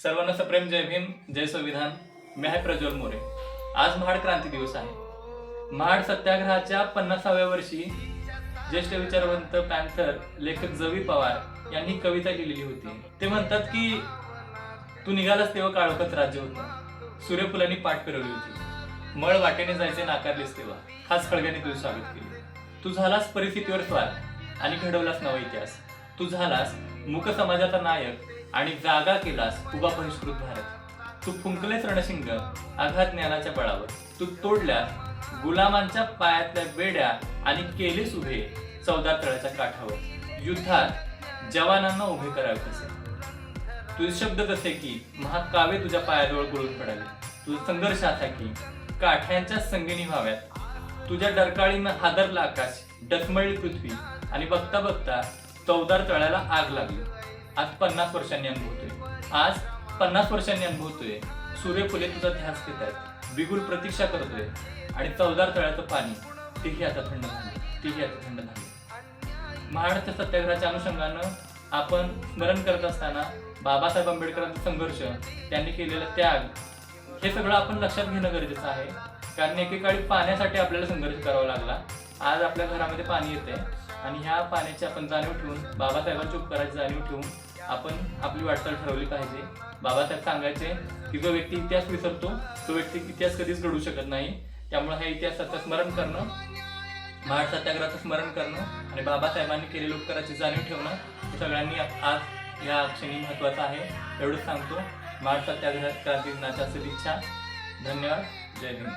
सर्वांना सप्रेम जय भीम, जय संविधान. मी आहे प्रज्वल मोरे. आज महाड क्रांती दिवस आहे. महाड सत्याग्रहाच्या 50व्या वर्षी ज्येष्ठ विचारवंत पॅन्थर लेखक जवी पवार यांनी कविता लिहिलेली होती. ते म्हणतात की तू निघालास तेव्हा काळोखात राज्य होतं, सूर्यफुलांनी पाठ फिरवली होती, मळ वाटेने जायचे नाकारलेस तेव्हा खास खळग्याने तुझे स्वागत केले. तू झालास परिस्थितीवर स्वार आणि घडवलास नवा इतिहास. तू झालास मूक समाजाचा नायक आणि जागा केलास उभा परिष्कृत भारत. तू फुंकलेस रणशिंग आघात ज्ञानाच्या बळावर. तू तोडल्यास गुलामांच्या पायातल्या बेड्या आणि केलेस उभे चौदार तळ्याच्या काठावर. युद्धात जवानांना उभे करावे कसे. तुझे शब्द तसे की महाकाव्य तुझ्या पायाजवळ गळून पडावे. तुझा संघर्ष असा की काठ्यांच्या संगिनी व्हाव्यात. तुझ्या डरकाळीनं हादरला आकाश, डचमळली पृथ्वी आणि बघता बघता चौदार तळ्याला आग लागली. आज 50 वर्षांनी अनुभवतोय. सूर्यफुले तुझा ध्यास घेत आहेत, बिगुल प्रतीक्षा करतोय आणि चौदार तळ्याचं पाणी तेही आता थंड झाले. महाडाच्या सत्याग्रहाच्या अनुषंगानं आपण स्मरण करत असताना बाबासाहेब आंबेडकरांचा संघर्ष, त्यांनी केलेला त्याग, हे सगळं आपण लक्षात घेणं गरजेचं आहे. कारण एकेकाळी पाण्यासाठी आपल्याला संघर्ष करावा लागला. आज आपल्या घरामध्ये पाणी येते आणि ह्या पाण्याची आपण जाणीव ठेवून, बाबासाहेबांच्या उपकाराची जाणीव ठेवून आपण आपली वाटचाल ठरवली पाहिजे. बाबासाहेब सांगायचे की जो व्यक्ती इतिहास विसरतो तो व्यक्ती इतिहास कधीच घडू शकत नाही. त्यामुळे ह्या इतिहासाचं स्मरण करणं, महाड सत्याग्रहाचं स्मरण करणं आणि बाबासाहेबांनी केलेल्या उपकाराची जाणीव ठेवणं हे सगळ्यांनी आज या क्षणी महत्त्वाचं आहे. एवढंच सांगतो. महाड सत्याग्रह क्रांती दिनाच्या सदिच्छा. धन्यवाद. जय हिंद.